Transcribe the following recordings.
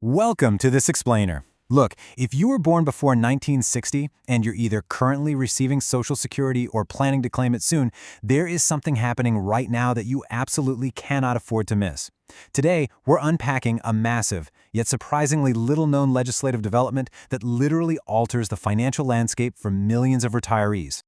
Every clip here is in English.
Welcome to this explainer. Look, if you were born before 1960 and you're either currently receiving Social Security or planning to claim it soon, there is something happening right now that you absolutely cannot afford to miss. Today, we're unpacking a massive, yet surprisingly little-known legislative development that literally alters the financial landscape for millions of retirees.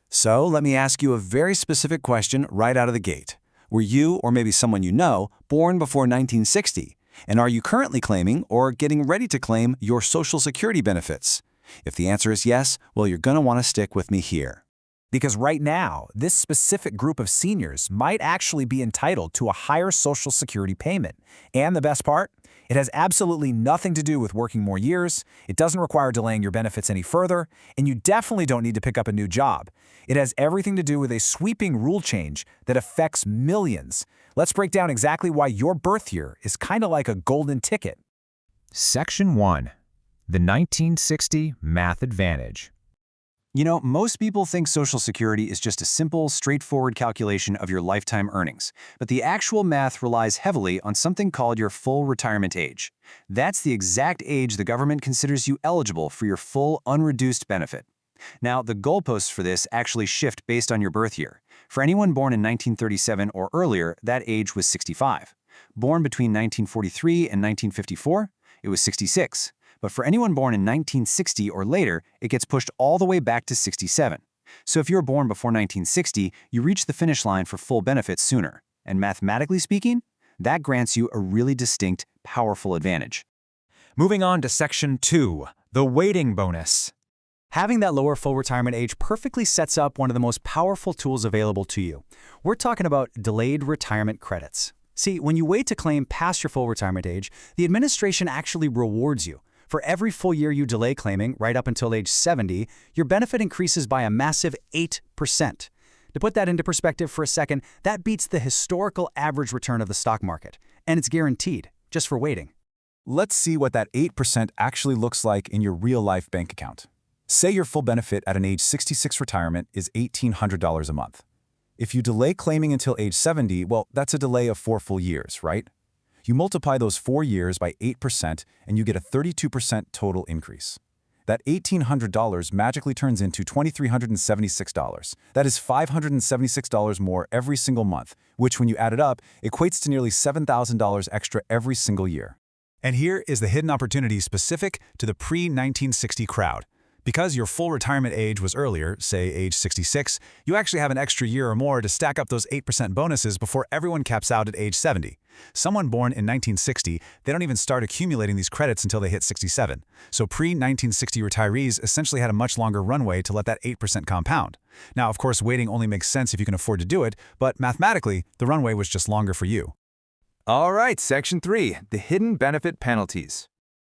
So let me ask you a very specific question right out of the gate. Were you, or maybe someone you know, born before 1960? And are you currently claiming or getting ready to claim your Social Security benefits? If the answer is yes, well, you're going to want to stick with me here. Because right now, this specific group of seniors might actually be entitled to a higher Social Security payment. And the best part? It has absolutely nothing to do with working more years, it doesn't require delaying your benefits any further, and you definitely don't need to pick up a new job. It has everything to do with a sweeping rule change that affects millions. Let's break down exactly why your birth year is kind of like a golden ticket. Section 1. The 1960 Math Advantage. You know, most people think Social Security is just a simple, straightforward calculation of your lifetime earnings, but the actual math relies heavily on something called your full retirement age. That's the exact age the government considers you eligible for your full unreduced benefit. Now, the goalposts for this actually shift based on your birth year. For anyone born in 1937 or earlier, that age was 65. Born between 1943 and 1954, it was 66. But for anyone born in 1960 or later, it gets pushed all the way back to 67. So if you're born before 1960, you reach the finish line for full benefits sooner. And mathematically speaking, that grants you a really distinct, powerful advantage. Moving on to Section 2. The Waiting Bonus. Having that lower full retirement age perfectly sets up one of the most powerful tools available to you. We're talking about delayed retirement credits. See, when you wait to claim past your full retirement age, the administration actually rewards you. For every full year you delay claiming, right up until age 70, your benefit increases by a massive 8%. To put that into perspective for a second, that beats the historical average return of the stock market. And it's guaranteed, just for waiting. Let's see what that 8% actually looks like in your real-life bank account. Say your full benefit at an age 66 retirement is $1,800 a month. If you delay claiming until age 70, well, that's a delay of 4 full years, right? You multiply those 4 years by 8% and you get a 32% total increase. That $1,800 magically turns into $2,376. That is $576 more every single month, which when you add it up, equates to nearly $7,000 extra every single year. And here is the hidden opportunity specific to the pre-1960 crowd. Because your full retirement age was earlier, say age 66, you actually have an extra year or more to stack up those 8% bonuses before everyone caps out at age 70. Someone born in 1960, they don't even start accumulating these credits until they hit 67. So pre-1960 retirees essentially had a much longer runway to let that 8% compound. Now, of course, waiting only makes sense if you can afford to do it, but mathematically, the runway was just longer for you. All right, Section 3, the hidden benefit penalties.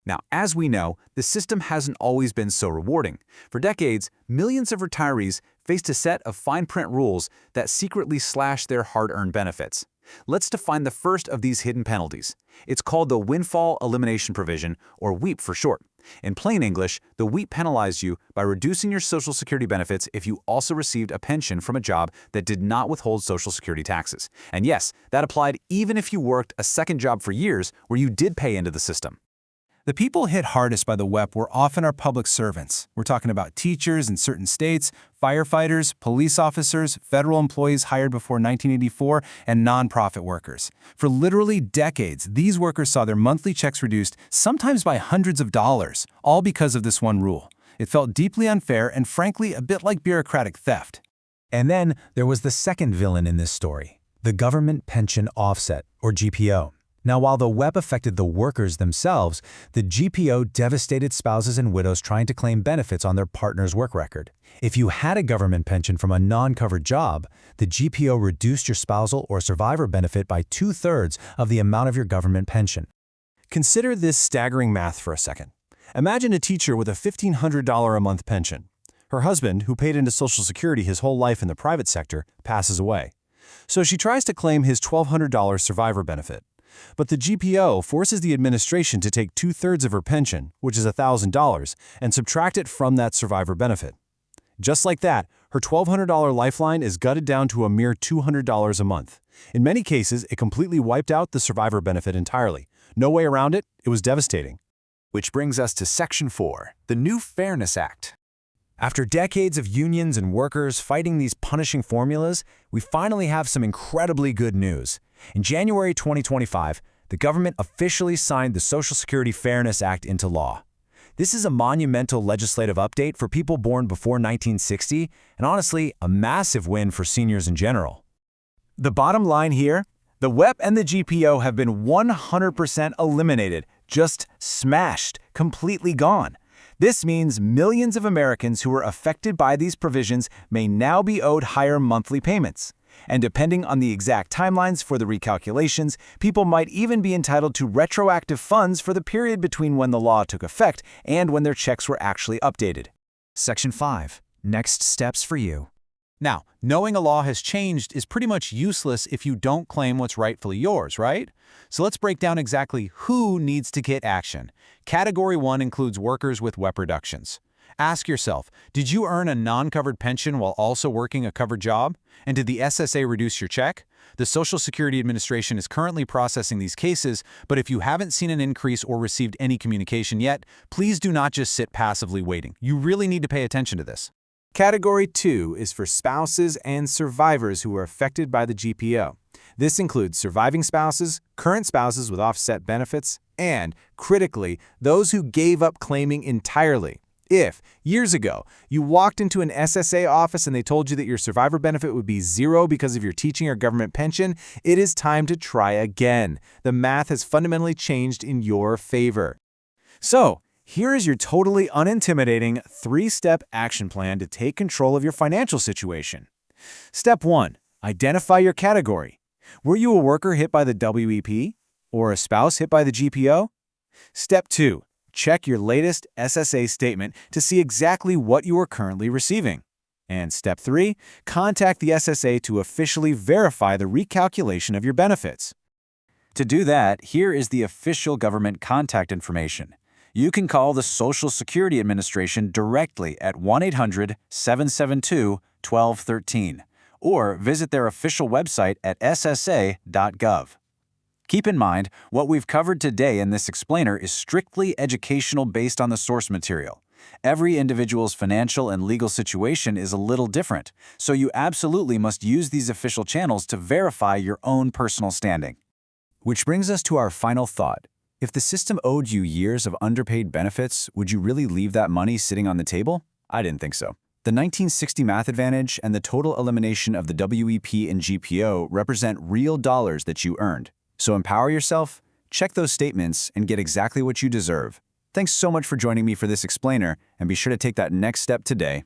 Now, as we know, the system hasn't always been so rewarding. For decades, millions of retirees faced a set of fine print rules that secretly slash their hard-earned benefits. Let's define the first of these hidden penalties. It's called the Windfall Elimination Provision, or WEEP for short. In plain English, the WEEP penalized you by reducing your Social Security benefits if you also received a pension from a job that did not withhold Social Security taxes. And yes, that applied even if you worked a second job for years where you did pay into the system. The people hit hardest by the WEP were often our public servants. We're talking about teachers in certain states, firefighters, police officers, federal employees hired before 1984, and nonprofit workers. For literally decades, these workers saw their monthly checks reduced, sometimes by hundreds of dollars, all because of this one rule. It felt deeply unfair and frankly a bit like bureaucratic theft. And then there was the second villain in this story, the Government Pension Offset, or GPO. Now, while the WEP affected the workers themselves, the GPO devastated spouses and widows trying to claim benefits on their partner's work record. If you had a government pension from a non-covered job, the GPO reduced your spousal or survivor benefit by 2/3 of the amount of your government pension. Consider this staggering math for a second. Imagine a teacher with a $1,500 a month pension. Her husband, who paid into Social Security his whole life in the private sector, passes away. So she tries to claim his $1,200 survivor benefit. But the GPO forces the administration to take 2/3 of her pension, which is $1,000, and subtract it from that survivor benefit. Just like that, her $1,200 lifeline is gutted down to a mere $200 a month. In many cases, it completely wiped out the survivor benefit entirely. No way around it, it was devastating. Which brings us to Section 4, the new Fairness Act. After decades of unions and workers fighting these punishing formulas, we finally have some incredibly good news. In January 2025, the government officially signed the Social Security Fairness Act into law. This is a monumental legislative update for people born before 1960, and honestly, a massive win for seniors in general. The bottom line here, the WEP and the GPO have been 100% eliminated, just smashed, completely gone. This means millions of Americans who were affected by these provisions may now be owed higher monthly payments. And depending on the exact timelines for the recalculations, people might even be entitled to retroactive funds for the period between when the law took effect and when their checks were actually updated. Section 5. Next steps for you. Now, knowing a law has changed is pretty much useless if you don't claim what's rightfully yours, right? So let's break down exactly who needs to get action. Category 1 includes workers with WEP reductions. Ask yourself, did you earn a non-covered pension while also working a covered job? And did the SSA reduce your check? The Social Security Administration is currently processing these cases, but if you haven't seen an increase or received any communication yet, please do not just sit passively waiting. You really need to pay attention to this. Category 2 is for spouses and survivors who were affected by the GPO. This includes surviving spouses, current spouses with offset benefits, and, critically, those who gave up claiming entirely. If, years ago, you walked into an SSA office and they told you that your survivor benefit would be zero because of your teaching or government pension, it is time to try again. The math has fundamentally changed in your favor. So, here is your totally unintimidating 3-step action plan to take control of your financial situation. Step 1. Identify your category. Were you a worker hit by the WEP? Or a spouse hit by the GPO? Step 2. Check your latest SSA statement to see exactly what you are currently receiving. And Step 3. Contact the SSA to officially verify the recalculation of your benefits. To do that, here is the official government contact information. You can call the Social Security Administration directly at 1-800-772-1213 or visit their official website at ssa.gov. Keep in mind, what we've covered today in this explainer is strictly educational based on the source material. Every individual's financial and legal situation is a little different, so you absolutely must use these official channels to verify your own personal standing. Which brings us to our final thought. If the system owed you years of underpaid benefits, would you really leave that money sitting on the table? I didn't think so. The 1960 math advantage and the total elimination of the WEP and GPO represent real dollars that you earned. So empower yourself, check those statements, and get exactly what you deserve. Thanks so much for joining me for this explainer, and be sure to take that next step today.